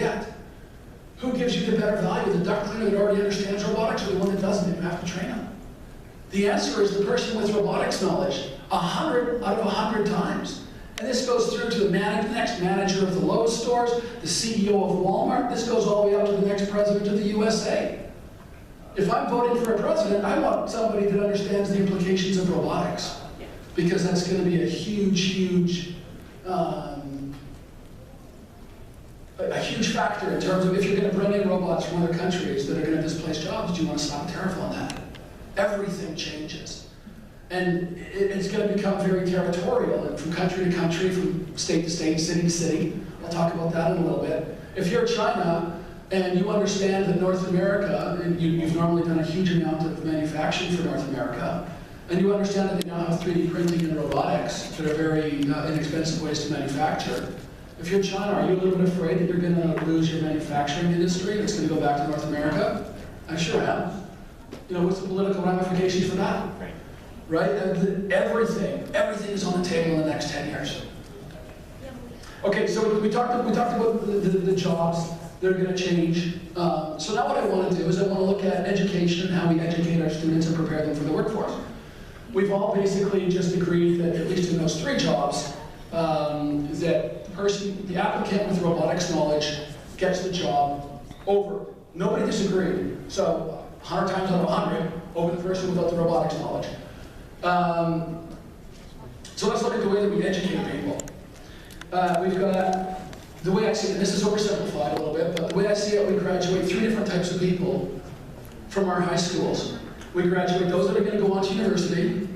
get. Who gives you the better value, the duct cleaner that already understands robotics or the one that doesn't? You have to train them. The answer is the person with robotics knowledge, 100 out of 100 times. And this goes through to the next manager of the Lowe's stores, the CEO of Walmart. This goes all the way up to the next president of the USA. If I'm voting for a president, I want somebody that understands the implications of robotics, because that's going to be a huge factor in terms of if you're going to bring in robots from other countries that are going to displace jobs. Do you want to slap a tariff on that? Everything changes. And it's going to become very territorial, and from country to country, from state to state, city to city. I'll talk about that in a little bit. If you're China and you understand that North America, and you've normally done a huge amount of manufacturing for North America, and you understand that they now have 3D printing and robotics that are very inexpensive ways to manufacture. If you're China, are you a little bit afraid that you're going to lose your manufacturing industry? It's going to go back to North America? I sure am. You know, what's the political ramifications for that? Right? Everything is on the table in the next 10 years. Okay, so we talked about the jobs that are going to change. So now what I want to do is I want to look at education and how we educate our students and prepare them for the workforce. We've all basically just agreed that at least in those 3 jobs, that the applicant with robotics knowledge gets the job over. Nobody disagreed. So 100 times out of 100 over the person without the robotics knowledge. So let's look at the way that we educate people. We've got, the way I see it, this is oversimplified a little bit, but the way I see it, we graduate 3 different types of people from our high schools. We graduate those that are going to go on to university,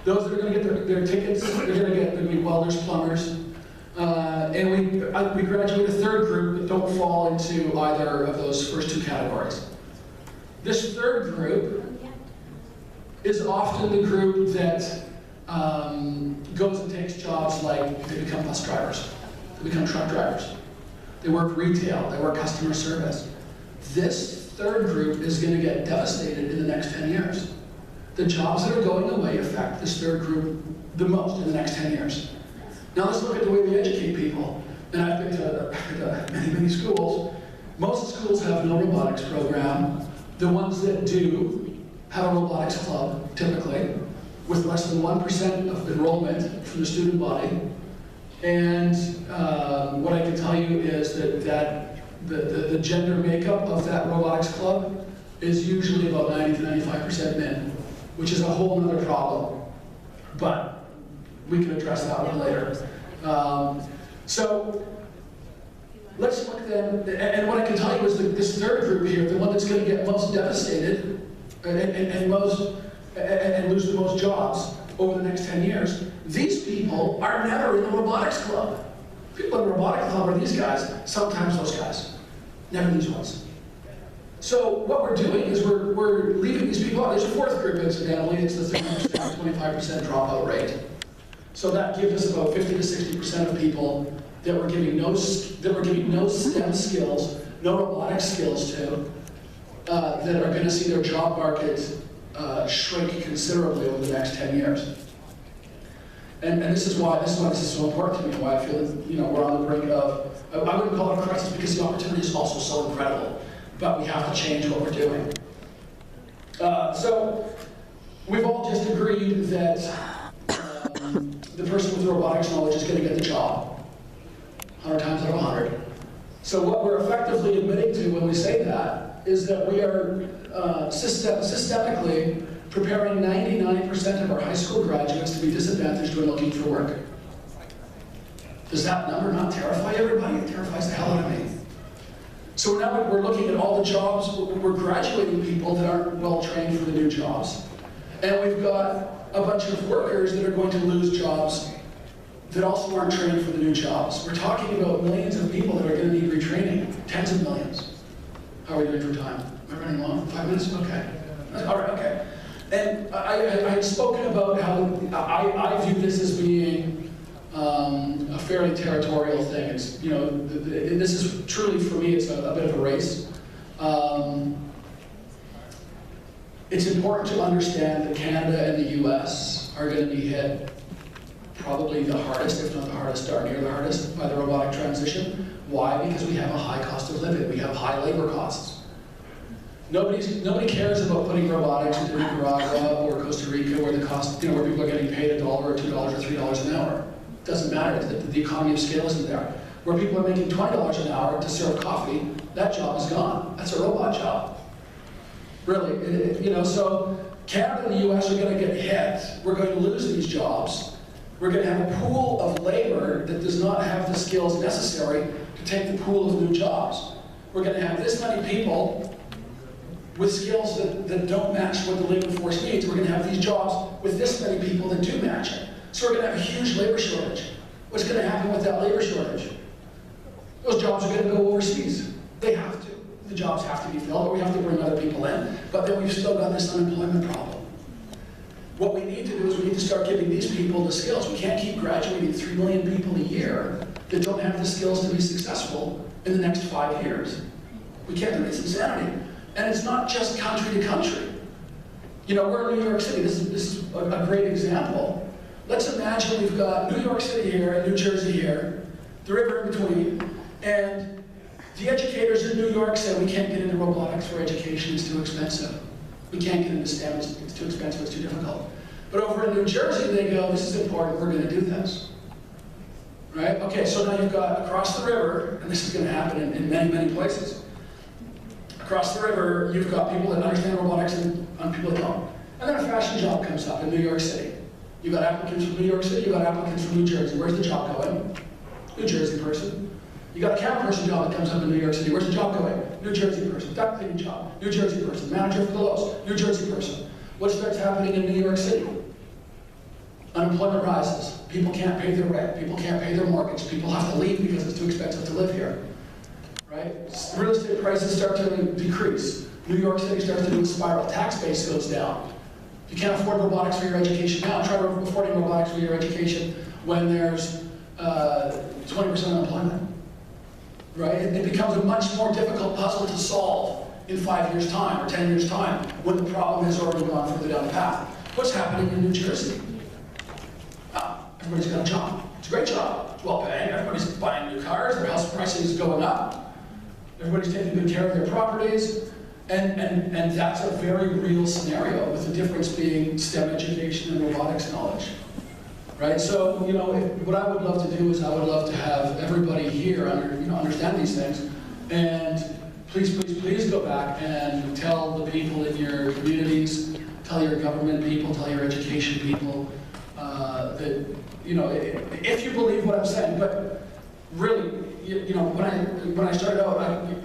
those that are going to get their tickets, they're going to be welders, plumbers, and we graduate a 3rd group that don't fall into either of those first 2 categories. This 3rd group is often the group that goes and takes jobs like they become bus drivers, they become truck drivers, they work retail, they work customer service. This 3rd group is going to get devastated in the next 10 years. The jobs that are going away affect this 3rd group the most in the next 10 years. Now let's look at the way we educate people. And I've been to many schools. Most schools have no robotics program. The ones that do have a robotics club, typically, with less than 1% of enrollment from the student body. And what I can tell you is that the gender makeup of that robotics club is usually about 90 to 95% men, which is a whole other problem. But we can address that one later. So let's look then, and what I can tell you is that this 3rd group here, the one that's going to get most devastated and lose the most jobs over the next 10 years, these people are never in the robotics club. People in the robotics club are these guys, sometimes those guys, never these ones. So what we're doing is we're leaving these people out. There's a 4th group, incidentally, it's the 30% to 25% dropout rate. So that gives us about 50 to 60% of people that we're giving no STEM skills, no robotics skills to, that are going to see their job market shrink considerably over the next 10 years. And this is why this is so important to me, why I feel that we're on the brink of, I wouldn't call it a crisis because the opportunity is also so incredible, but we have to change what we're doing. So we've all just agreed that the person with robotics knowledge is going to get the job, 100 times out of 100. So what we're effectively admitting to when we say that is that we are systemically preparing 99% of our high school graduates to be disadvantaged when looking for work. Does that number not terrify everybody? It terrifies the hell out of me. So now we're looking at all the jobs, we're graduating people that aren't well trained for the new jobs. And we've got a bunch of workers that are going to lose jobs that also aren't trained for the new jobs. We're talking about millions of people that are going to need retraining, tens of millions. How are we doing for time? Am I running long? 5 minutes? Okay. All right, okay. And I had spoken about how I view this as being a fairly territorial thing. It's, this is truly, for me, it's a bit of a race. It's important to understand that Canada and the US are going to be hit probably the hardest, if not the hardest, darn near the hardest, by the robotic transition. Why? Because we have a high cost of living. We have high labor costs. Nobody cares about putting robotics into Nicaragua or Costa Rica, where the cost, where people are getting paid $1 or $2 or $3 an hour. It doesn't matter. The economy of scale isn't there. Where people are making $20 an hour to serve coffee, that job is gone. That's a robot job. Really, so Canada and the US are going to get hit. We're going to lose these jobs. We're going to have a pool of labor that does not have the skills necessary to take the pool of new jobs. We're going to have this many people with skills that don't match what the labor force needs. We're going to have these jobs with this many people that do match it. So we're going to have a huge labor shortage. What's going to happen with that labor shortage? Those jobs are going to go overseas. They have to. The jobs have to be filled, or we have to bring other people in. But then we've still got this unemployment problem. What we need to do is we need to start giving these people the skills. We can't keep graduating 3 million people a year that don't have the skills to be successful in the next 5 years. We can't do it. It's insanity. And it's not just country to country. We're in New York City. This is a great example. Let's imagine we've got New York City here and New Jersey here, the river in between, and the educators in New York say we can't get into robotics for education, it's too expensive. We can't get into STEM, it's too expensive, it's too difficult. But over in New Jersey, they go, this is important, we're going to do this. Right? Okay, so now you've got across the river, and this is going to happen in many, many places. Across the river, you've got people that understand robotics and people that don't. And then a fashion job comes up in New York City. You've got applicants from New York City, you've got applicants from New Jersey. Where's the job going? New Jersey person. You got a camera person job that comes up in New York City. Where's the job going? New Jersey person. Duck cleaning job. New Jersey person. Manager for the Lowe's. New Jersey person. What starts happening in New York City? Unemployment rises. People can't pay their rent. People can't pay their mortgage. People have to leave because it's too expensive to live here. Right? Real estate prices start to decrease. New York City starts to do a spiral. Tax base goes down. You can't afford robotics for your education now. Try affording robotics for your education when there's 20% unemployment. Right? It becomes a much more difficult puzzle to solve in 5 years' time or 10 years' time when the problem has already gone further down the path. What's happening in New Jersey? Everybody's got a job. It's a great job. It's well paying. Everybody's buying new cars. Their house pricing is going up. Everybody's taking good care of their properties. And that's a very real scenario, with the difference being STEM education and robotics knowledge. Right? So, what I would love to do is I would love to have everybody here understand these things. And please, please, please go back and tell the people in your communities, tell your government people, tell your education people that, if you believe what I'm saying. But really, when I started out,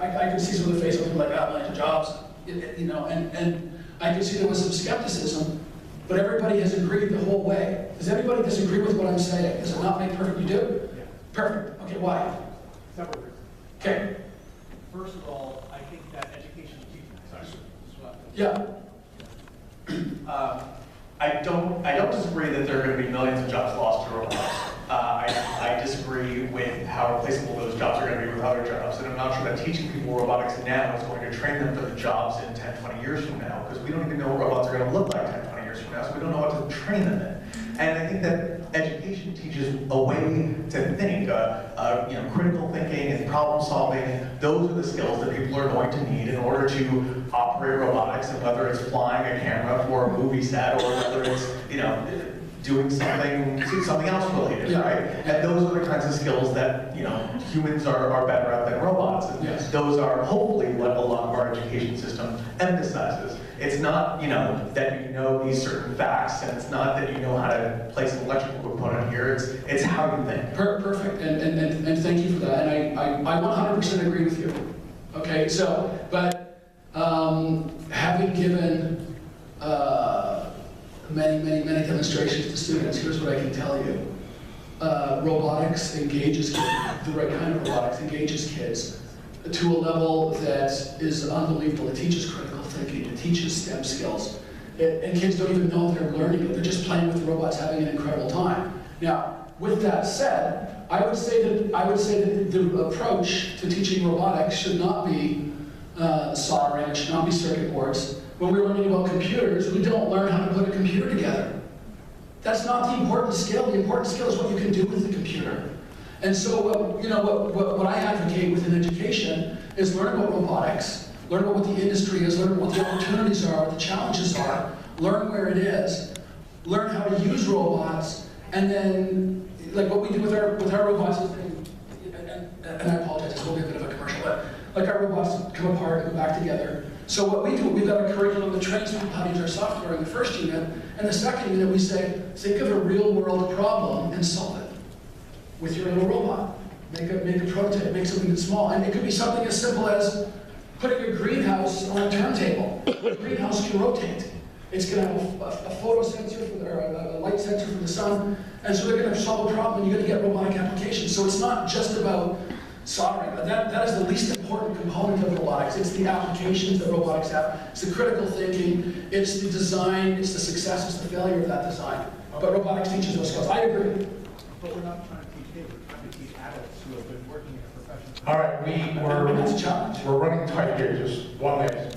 I could see some of the faces of people like, millions of jobs, and I could see there was some skepticism. But everybody has agreed the whole way. Does anybody disagree with what I'm saying? Does it not make perfect? You do? Yeah. Perfect. Okay, why? Several reasons. Okay. First of all, I think that education teaching. Yeah. I don't disagree that there are going to be millions of jobs lost to robots. I disagree with how replaceable those jobs are going to be with other jobs. And I'm not sure that teaching people robotics now is going to train them for the jobs in 10, 20 years from now, because we don't even know what robots are going to look like 10, 20 years from now, so we don't know what to train them in. And I think that education teaches a way to think, critical thinking and problem solving. Those are the skills that people are going to need in order to operate robotics, and whether it's flying a camera for a movie set or whether it's, doing something else related, yeah. Right? And those are the kinds of skills that, humans are better at than robots. And yes. Those are hopefully what a lot of our education system emphasizes. It's not, that you know these certain facts, and it's not that you know how to place an electrical component here. It's how you think. Perfect, and thank you for that. And I 100% agree with you. Okay, so, but having given many demonstrations to students, here's what I can tell you. Robotics engages kids, the right kind of robotics engages kids to a level that is unbelievable. It teaches critical thinking, it teaches STEM skills. And kids don't even know they're learning it. They're just playing with robots, having an incredible time. Now, with that said, I would say that the approach to teaching robotics should not be soldering, it should not be circuit boards. When we're learning about computers, we don't learn how to put a computer together. That's not the important skill. The important skill is what you can do with the computer. And so what I advocate within education is learn about robotics, learn about what the industry is, learn what the opportunities are, what the challenges are, learn where it is, learn how to use robots, and then, like what we do with our robots, and I apologize, this will be a bit of a commercial, but like our robots come apart and go back together. So what we do, we've got a curriculum that trains people how to use our software in the first unit, and the second unit we say, think of a real world problem and solve it with your little robot. Make a prototype, make something that's small. And it could be something as simple as putting a greenhouse on a turntable. The greenhouse can rotate. It's going to have a photo sensor or a light sensor from the sun, and so they're going to solve a problem, and you're going to get robotic applications. So it's not just about soldering. That is the least important component of robotics. It's the applications that robotics have. It's the critical thinking. It's the design. It's the success. It's the failure of that design. But robotics teaches those skills. I agree. But we're not trying to teach kids, we're trying to teach adults who have been working in a profession. All right, That's a challenge. we're running tight here, just one last.